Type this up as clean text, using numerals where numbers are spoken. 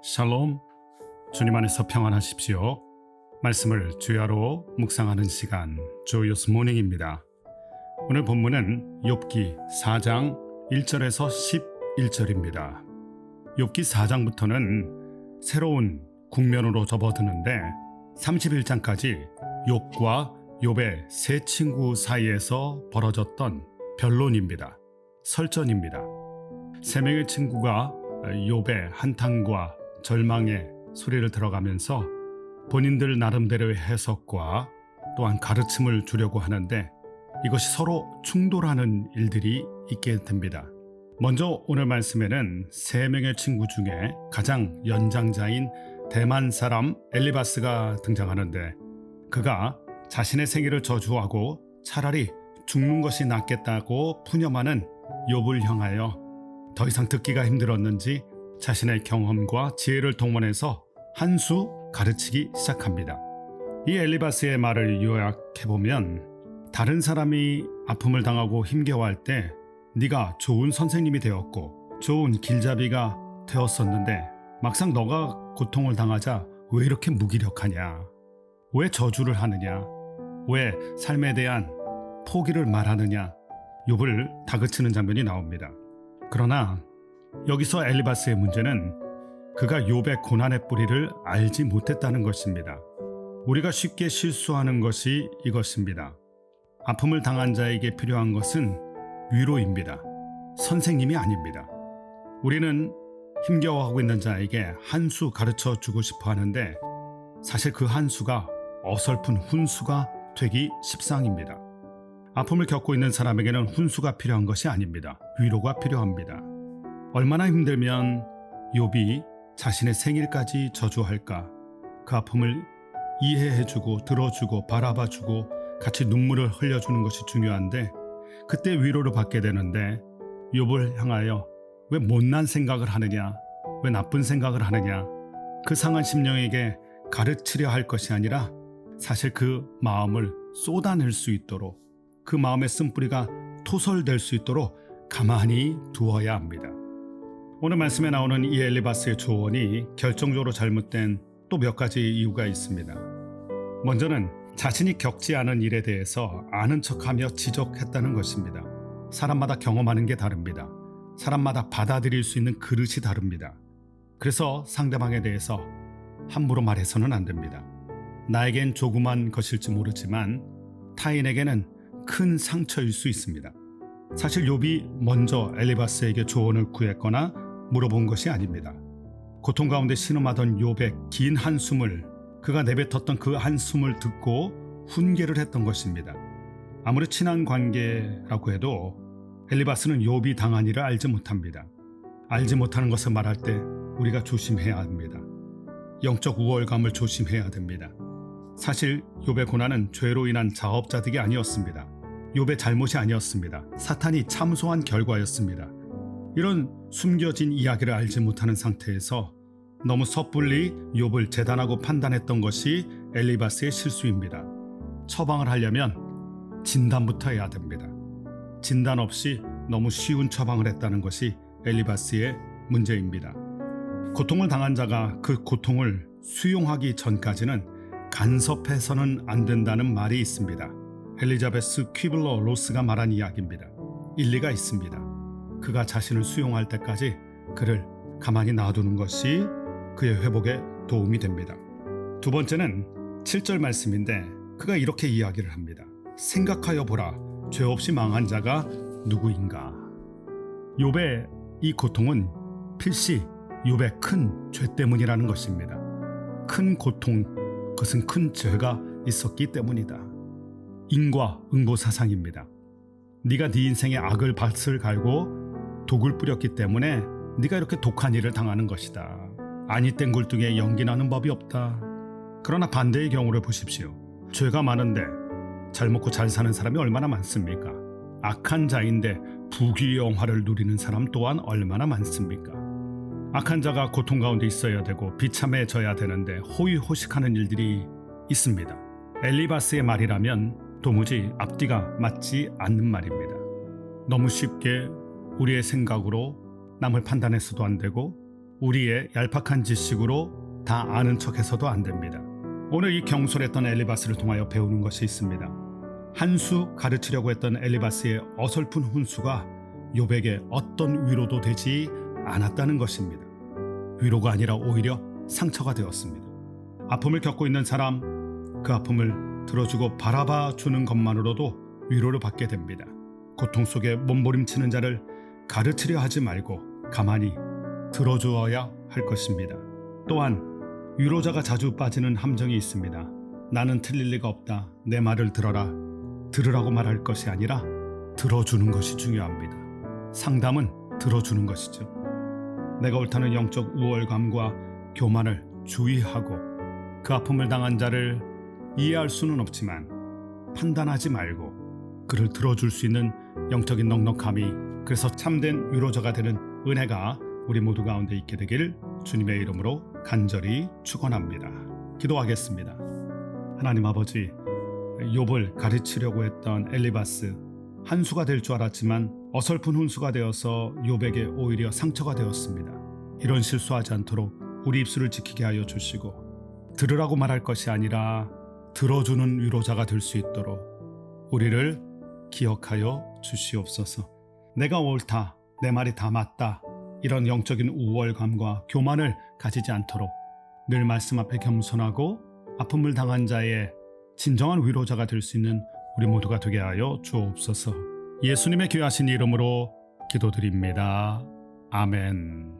샬롬, 주님 안에서 평안하십시오. 말씀을 주야로 묵상하는 시간, 조요스 모닝입니다. 오늘 본문은 욥기 4장 1절에서 11절입니다. 욥기 4장부터는 새로운 국면으로 접어드는데 31장까지 욥과 욥의 세 친구 사이에서 벌어졌던 변론입니다. 설전입니다. 세 명의 친구가 욥의 한탄과 절망의 소리를 들어가면서 본인들 나름대로의 해석과 또한 가르침을 주려고 하는데 이것이 서로 충돌하는 일들이 있게 됩니다. 먼저 오늘 말씀에는 세 명의 친구 중에 가장 연장자인 대만 사람 엘리바스가 등장하는데 그가 자신의 생일을 저주하고 차라리 죽는 것이 낫겠다고 푸념하는 욥을 향하여 더 이상 듣기가 힘들었는지 자신의 경험과 지혜를 동원해서 한 수 가르치기 시작합니다. 이 엘리바스의 말을 요약해보면 다른 사람이 아픔을 당하고 힘겨워할 때 네가 좋은 선생님이 되었고 좋은 길잡이가 되었었는데 막상 너가 고통을 당하자 왜 이렇게 무기력하냐? 왜 저주를 하느냐? 왜 삶에 대한 포기를 말하느냐? 욥을 다그치는 장면이 나옵니다. 그러나 여기서 엘리바스의 문제는 그가 욥의 고난의 뿌리를 알지 못했다는 것입니다. 우리가 쉽게 실수하는 것이 이것입니다. 아픔을 당한 자에게 필요한 것은 위로입니다. 선생님이 아닙니다. 우리는 힘겨워하고 있는 자에게 한 수 가르쳐 주고 싶어 하는데 사실 그 한 수가 어설픈 훈수가 되기 십상입니다. 아픔을 겪고 있는 사람에게는 훈수가 필요한 것이 아닙니다. 위로가 필요합니다. 얼마나 힘들면 욥이 자신의 생일까지 저주할까? 그 아픔을 이해해주고 들어주고 바라봐주고 같이 눈물을 흘려주는 것이 중요한데 그때 위로를 받게 되는데 욥을 향하여 왜 못난 생각을 하느냐? 왜 나쁜 생각을 하느냐? 그 상한 심령에게 가르치려 할 것이 아니라 사실 그 마음을 쏟아낼 수 있도록 그 마음의 쓴뿌리가 토설될 수 있도록 가만히 두어야 합니다. 오늘 말씀에 나오는 이 엘리바스의 조언이 결정적으로 잘못된 또 몇 가지 이유가 있습니다. 먼저는 자신이 겪지 않은 일에 대해서 아는 척하며 지적했다는 것입니다. 사람마다 경험하는 게 다릅니다. 사람마다 받아들일 수 있는 그릇이 다릅니다. 그래서 상대방에 대해서 함부로 말해서는 안 됩니다. 나에겐 조그만 것일지 모르지만 타인에게는 큰 상처일 수 있습니다. 사실 욥이 먼저 엘리바스에게 조언을 구했거나 물어본 것이 아닙니다. 고통 가운데 신음하던 욥의 긴 한숨을 그가 내뱉었던 그 한숨을 듣고 훈계를 했던 것입니다. 아무리 친한 관계라고 해도 엘리바스는 욥이 당한 일을 알지 못합니다. 알지 못하는 것을 말할 때 우리가 조심해야 합니다. 영적 우월감을 조심해야 됩니다. 사실 욥의 고난은 죄로 인한 자업자득이 아니었습니다. 욥의 잘못이 아니었습니다. 사탄이 참소한 결과였습니다. 이런 숨겨진 이야기를 알지 못하는 상태에서 너무 섣불리 욥을 재단하고 판단했던 것이 엘리바스의 실수입니다. 처방을 하려면 진단부터 해야 됩니다. 진단 없이 너무 쉬운 처방을 했다는 것이 엘리바스의 문제입니다. 고통을 당한 자가 그 고통을 수용하기 전까지는 간섭해서는 안 된다는 말이 있습니다. 엘리자베스 퀴블러 로스가 말한 이야기입니다. 일리가 있습니다. 그가 자신을 수용할 때까지 그를 가만히 놔두는 것이 그의 회복에 도움이 됩니다. 두 번째는 7절 말씀인데 그가 이렇게 이야기를 합니다. 생각하여 보라, 죄 없이 망한 자가 누구인가? 욥의 이 고통은 필시 욥의 큰 죄 때문이라는 것입니다. 큰 고통, 그것은 큰 죄가 있었기 때문이다. 인과응보 사상입니다. 네가 네 인생의 악을 밭을 갈고 독을 뿌렸기 때문에 네가 이렇게 독한 일을 당하는 것이다. 아니 땐 굴뚝에 연기 나는 법이 없다. 그러나 반대의 경우를 보십시오. 죄가 많은데 잘 먹고 잘 사는 사람이 얼마나 많습니까? 악한 자인데 부귀 영화를 누리는 사람 또한 얼마나 많습니까? 악한 자가 고통 가운데 있어야 되고 비참해져야 되는데 호의호식하는 일들이 있습니다. 엘리바스의 말이라면 도무지 앞뒤가 맞지 않는 말입니다. 너무 쉽게 우리의 생각으로 남을 판단해서도 안 되고 우리의 얄팍한 지식으로 다 아는 척해서도 안 됩니다. 오늘 이 경솔했던 엘리바스를 통하여 배우는 것이 있습니다. 한 수 가르치려고 했던 엘리바스의 어설픈 훈수가 욥에게 어떤 위로도 되지 않았다는 것입니다. 위로가 아니라 오히려 상처가 되었습니다. 아픔을 겪고 있는 사람, 그 아픔을 들어주고 바라봐 주는 것만으로도 위로를 받게 됩니다. 고통 속에 몸부림치는 자를 가르치려 하지 말고 가만히 들어주어야 할 것입니다. 또한 위로자가 자주 빠지는 함정이 있습니다. 나는 틀릴 리가 없다. 내 말을 들어라. 들으라고 말할 것이 아니라 들어주는 것이 중요합니다. 상담은 들어주는 것이죠. 내가 옳다는 영적 우월감과 교만을 주의하고 그 아픔을 당한 자를 이해할 수는 없지만 판단하지 말고 그를 들어줄 수 있는 영적인 넉넉함이, 그래서 참된 위로자가 되는 은혜가 우리 모두 가운데 있게 되길 주님의 이름으로 간절히 축원합니다. 기도하겠습니다. 하나님 아버지, 욥을 가르치려고 했던 엘리바스, 한수가 될 줄 알았지만 어설픈 훈수가 되어서 욥에게 오히려 상처가 되었습니다. 이런 실수하지 않도록 우리 입술을 지키게 하여 주시고 들으라고 말할 것이 아니라 들어주는 위로자가 될 수 있도록 우리를 기억하여 주시옵소서. 내가 옳다, 내 말이 다 맞다, 이런 영적인 우월감과 교만을 가지지 않도록 늘 말씀 앞에 겸손하고 아픔을 당한 자의 진정한 위로자가 될 수 있는 우리 모두가 되게 하여 주옵소서. 예수님의 귀하신 이름으로 기도드립니다. 아멘.